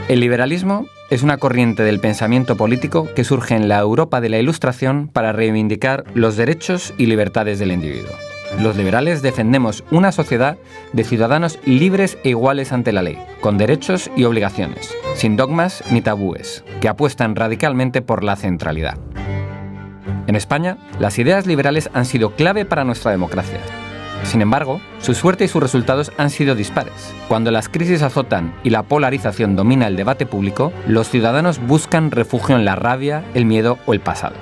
El liberalismo es una corriente del pensamiento político que surge en la Europa de la Ilustración para reivindicar los derechos y libertades del individuo. Los liberales defendemos una sociedad de ciudadanos libres e iguales ante la ley, con derechos y obligaciones, sin dogmas ni tabúes, que apuestan radicalmente por la centralidad. En España, las ideas liberales han sido clave para nuestra democracia. Sin embargo, su suerte y sus resultados han sido dispares. Cuando las crisis azotan y la polarización domina el debate público, los ciudadanos buscan refugio en la rabia, el miedo o el pasado.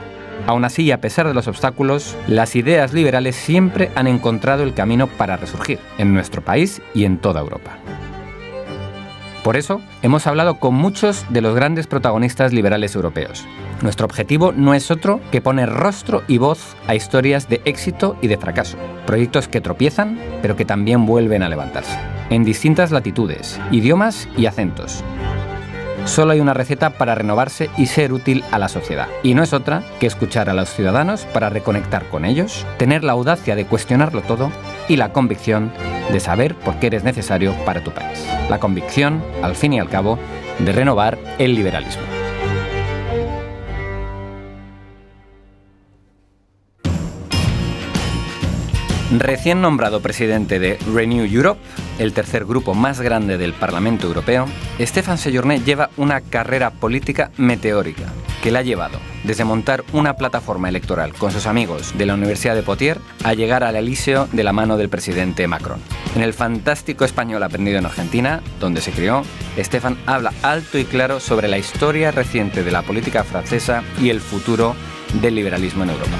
Aún así, y a pesar de los obstáculos, las ideas liberales siempre han encontrado el camino para resurgir, en nuestro país y en toda Europa. Por eso, hemos hablado con muchos de los grandes protagonistas liberales europeos. Nuestro objetivo no es otro que poner rostro y voz a historias de éxito y de fracaso, proyectos que tropiezan, pero que también vuelven a levantarse, en distintas latitudes, idiomas y acentos. Solo hay una receta para renovarse y ser útil a la sociedad, y no es otra que escuchar a los ciudadanos para reconectar con ellos, tener la audacia de cuestionarlo todo y la convicción de saber por qué eres necesario para tu país. La convicción, al fin y al cabo, de renovar el liberalismo. Recién nombrado presidente de Renew Europe, el tercer grupo más grande del Parlamento Europeo, Stéphane Séjourné lleva una carrera política meteórica que le ha llevado desde montar una plataforma electoral con sus amigos de la Universidad de Poitiers a llegar al Elíseo de la mano del presidente Macron. En el fantástico español aprendido en Argentina, donde se crió, Stéphane habla alto y claro sobre la historia reciente de la política francesa y el futuro del liberalismo en Europa.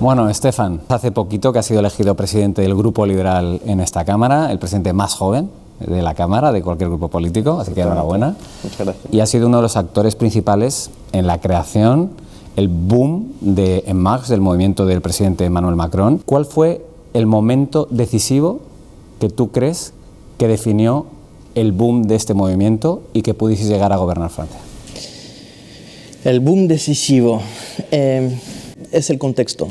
Bueno, Stéphane, hace poquito que ha sido elegido presidente del Grupo Liberal en esta Cámara, el presidente más joven de la Cámara, de cualquier grupo político, así que enhorabuena. Muchas gracias. Y ha sido uno de los actores principales en la creación, el boom de En Marche, del movimiento del presidente Emmanuel Macron. ¿Cuál fue el momento decisivo que tú crees que definió el boom de este movimiento y que pudiese llegar a gobernar Francia? El boom decisivo es el contexto.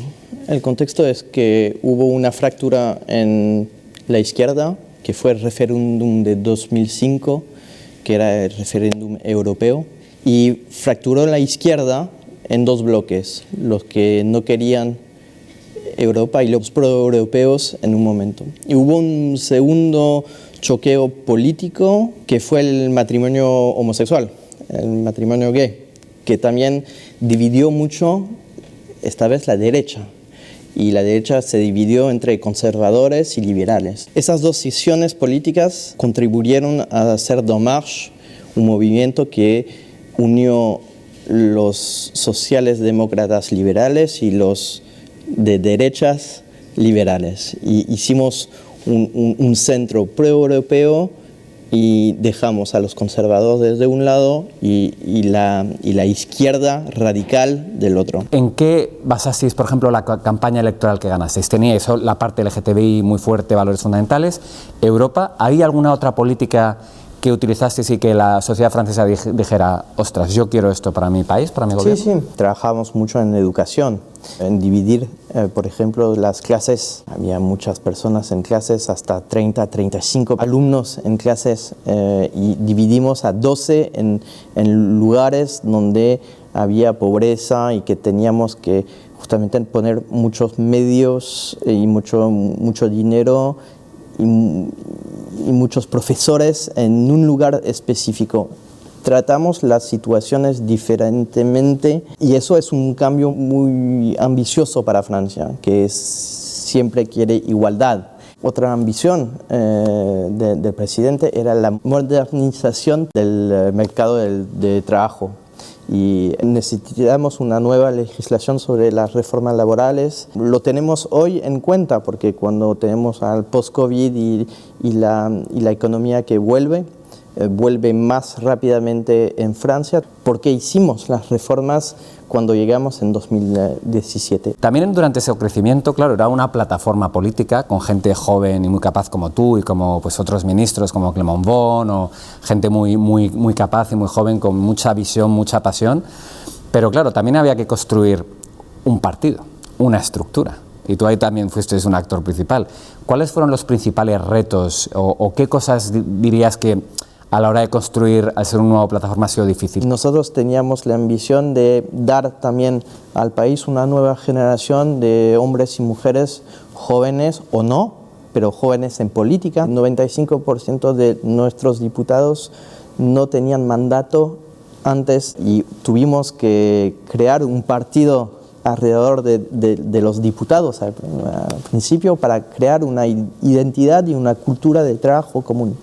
El contexto es que hubo una fractura en la izquierda, que fue el referéndum de 2005, que era el referéndum europeo, y fracturó la izquierda en dos bloques, los que no querían Europa y los pro-europeos en un momento. Y hubo un segundo choqueo político, que fue el matrimonio homosexual, el matrimonio gay, que también dividió mucho, esta vez la derecha. Y la derecha se dividió entre conservadores y liberales. Esas dos decisiones políticas contribuyeron a hacer d'En Marche un movimiento que unió los sociales demócratas liberales y los de derechas liberales. Y hicimos un centro pro-europeo y dejamos a los conservadores de un lado y la izquierda radical del otro. ¿En qué basasteis, por ejemplo, la campaña electoral que ganasteis? Teníais la parte LGTBI muy fuerte, valores fundamentales. Europa, ¿había alguna otra política que utilizasteis y que la sociedad francesa dijera, ostras, yo quiero esto para mi país, para mi gobierno? Sí, trabajamos mucho en educación, en dividir, por ejemplo, las clases. Había muchas personas en clases, hasta 30, 35 alumnos en clases, y dividimos a 12 en lugares donde había pobreza y que teníamos que justamente poner muchos medios y mucho dinero y muchos profesores en un lugar específico. Tratamos las situaciones diferentemente y eso es un cambio muy ambicioso para Francia, que siempre quiere igualdad. Otra ambición del presidente era la modernización del mercado de trabajo. Y necesitamos una nueva legislación sobre las reformas laborales. Lo tenemos hoy en cuenta porque cuando tenemos al post-COVID y la economía que vuelve más rápidamente en Francia, porque hicimos las reformas cuando llegamos en 2017. También durante ese crecimiento, claro, era una plataforma política con gente joven y muy capaz como tú y como pues, otros ministros como Clément Beaune o gente muy capaz y muy joven con mucha visión, mucha pasión. Pero claro, también había que construir un partido. una estructura. Y tú ahí también fuiste un actor principal. ¿Cuáles fueron los principales retos o qué cosas dirías que a la hora de construir, al ser una nueva plataforma, ha sido difícil? Nosotros teníamos la ambición de dar también al país una nueva generación de hombres y mujeres jóvenes o no, pero jóvenes en política. El 95% de nuestros diputados no tenían mandato antes y tuvimos que crear un partido alrededor de los diputados al principio para crear una identidad y una cultura de trabajo común.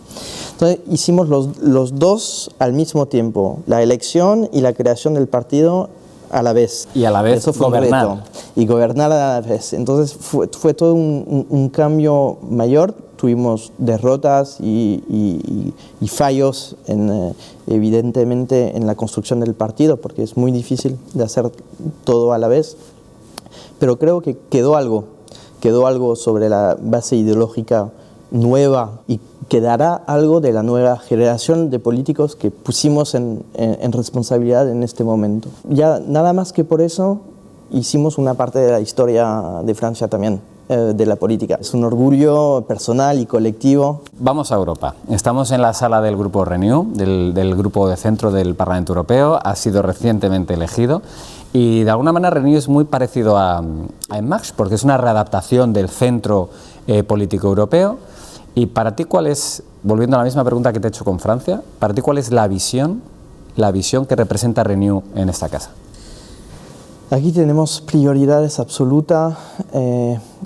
Entonces hicimos los dos al mismo tiempo, la elección y la creación del partido a la vez. Y a la vez eso fue gobernar. un reto. Y gobernar a la vez. Entonces fue todo un cambio mayor. Tuvimos derrotas y fallos evidentemente en la construcción del partido, porque es muy difícil de hacer todo a la vez. Pero creo que quedó algo sobre la base ideológica nueva y quedará algo de la nueva generación de políticos que pusimos en responsabilidad en este momento. Ya nada más que por eso hicimos una parte de la historia de Francia también, de la política. Es un orgullo personal y colectivo. Vamos a Europa. Estamos en la sala del Grupo Renew, del Grupo de Centro del Parlamento Europeo. Ha sido recientemente elegido. Y de alguna manera Renew es muy parecido a En Marche, porque es una readaptación del centro político europeo. Y para ti, ¿cuál es, volviendo a la misma pregunta que te he hecho con Francia, para ti cuál es la visión que representa Renew en esta casa? Aquí tenemos prioridades absolutas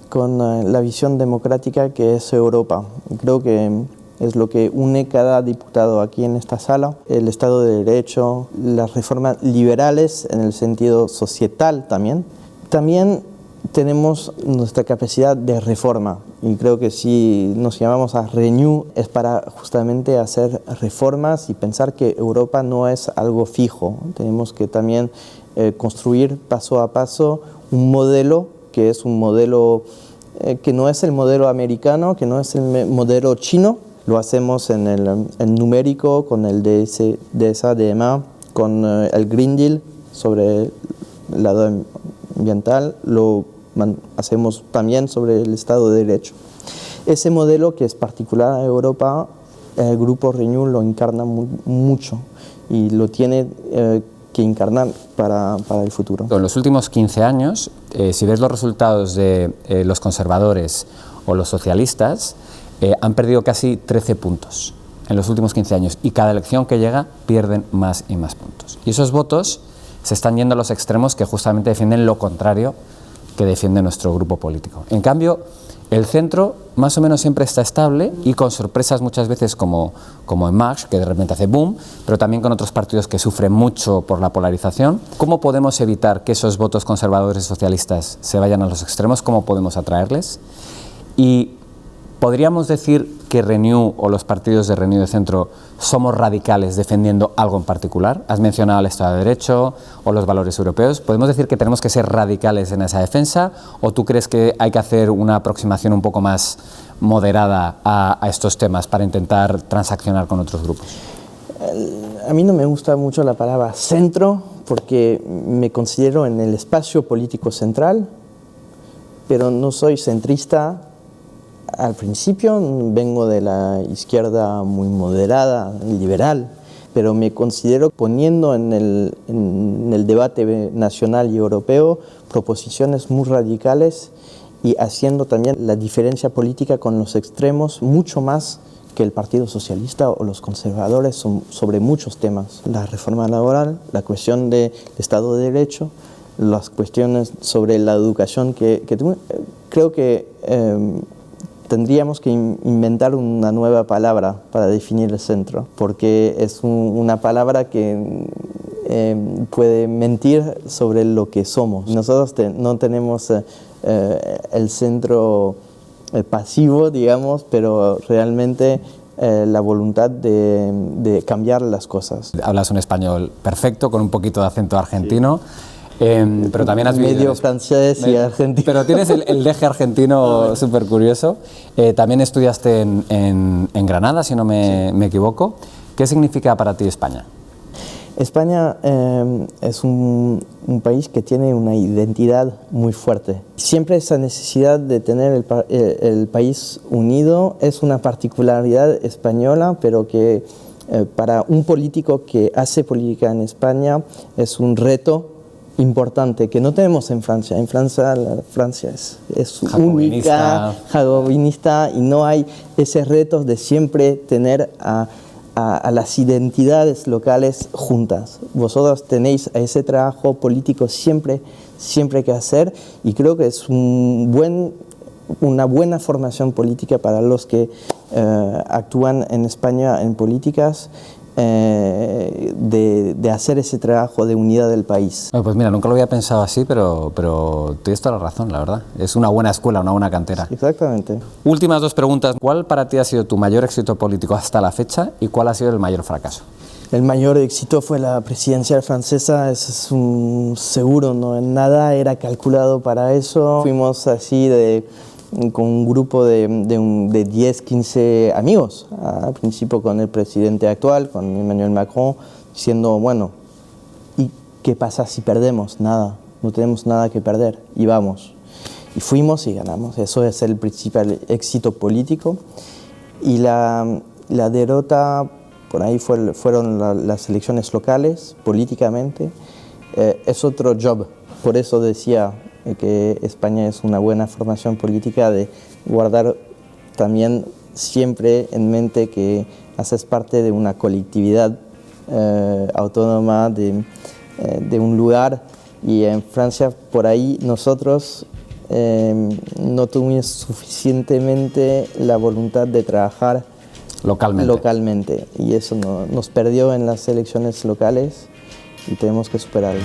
con la visión democrática que es Europa. Creo que es lo que une cada diputado aquí en esta sala: el Estado de Derecho, las reformas liberales en el sentido societal también. También tenemos nuestra capacidad de reforma, y creo que si nos llamamos a Renew es para justamente hacer reformas y pensar que Europa no es algo fijo. Tenemos que también construir paso a paso un modelo que es un modelo que no es el modelo americano, que no es el modelo chino. Lo hacemos en el numérico, con el DSA, con el Green Deal sobre el lado ambiental, lo hacemos también sobre el Estado de Derecho. Ese modelo que es particular a Europa, el Grupo Renew lo encarna mucho y lo tiene que encarnar para el futuro. En los últimos 15 años, si ves los resultados de los conservadores o los socialistas, han perdido casi 13 puntos en los últimos 15 años y cada elección que llega pierden más y más puntos. Y esos votos se están yendo a los extremos que justamente defienden lo contrario que defiende nuestro grupo político. En cambio, el centro más o menos siempre está estable y con sorpresas muchas veces como En Marche, que de repente hace boom, pero también con otros partidos que sufren mucho por la polarización. ¿Cómo podemos evitar que esos votos conservadores y socialistas se vayan a los extremos? ¿Cómo podemos atraerles? Y ¿podríamos decir que Renew o los partidos de Renew de centro somos radicales defendiendo algo en particular? Has mencionado el Estado de Derecho o los valores europeos. ¿Podemos decir que tenemos que ser radicales en esa defensa o tú crees que hay que hacer una aproximación un poco más moderada a estos temas para intentar transaccionar con otros grupos? A mí no me gusta mucho la palabra centro porque me considero en el espacio político central, pero no soy centrista. Al principio vengo de la izquierda muy moderada, liberal, pero me considero poniendo en el debate nacional y europeo proposiciones muy radicales y haciendo también la diferencia política con los extremos mucho más que el Partido Socialista o los conservadores sobre muchos temas. La reforma laboral, la cuestión del Estado de Derecho, las cuestiones sobre la educación que creo que tendríamos que inventar una nueva palabra para definir el centro, porque es una palabra que puede mentir sobre lo que somos. Nosotros no tenemos el centro pasivo, digamos, pero realmente la voluntad de cambiar las cosas. Hablas un español perfecto, con un poquito de acento argentino. Sí. Pero también has vivido medio francés y argentino. Pero tienes el deje argentino súper curioso. También estudiaste en Granada, si no me equivoco. ¿Qué significa para ti España? España es un país que tiene una identidad muy fuerte. Siempre esa necesidad de tener el país unido es una particularidad española, pero que para un político que hace política en España es un reto importante que no tenemos en Francia. En Francia, Francia es única, jacobinista, y no hay ese reto de siempre tener a las identidades locales juntas. Vosotros tenéis ese trabajo político siempre que hacer, y creo que es una buena formación política para los que actúan en España en políticas, de hacer ese trabajo de unidad del país. Pues mira, nunca lo había pensado así, pero tienes toda la razón, la verdad. Es una buena escuela, una buena cantera. Exactamente. Últimas dos preguntas. ¿Cuál para ti ha sido tu mayor éxito político hasta la fecha y cuál ha sido el mayor fracaso? El mayor éxito fue la presidencial francesa, eso es un seguro, no nada era calculado para eso. Fuimos así con un grupo de 10, 15 amigos, al principio con el presidente actual, con Emmanuel Macron, diciendo, bueno, ¿y qué pasa si perdemos? Nada, no tenemos nada que perder, y vamos. Y fuimos y ganamos, eso es el principal éxito político. Y la derrota, por ahí fueron las elecciones locales, políticamente, es otro job, por eso decía que España es una buena formación política, de guardar también siempre en mente que haces parte de una colectividad autónoma de un lugar, y en Francia por ahí nosotros no tuvimos suficientemente la voluntad de trabajar localmente, y eso nos perdió en las elecciones locales y tenemos que superarlo.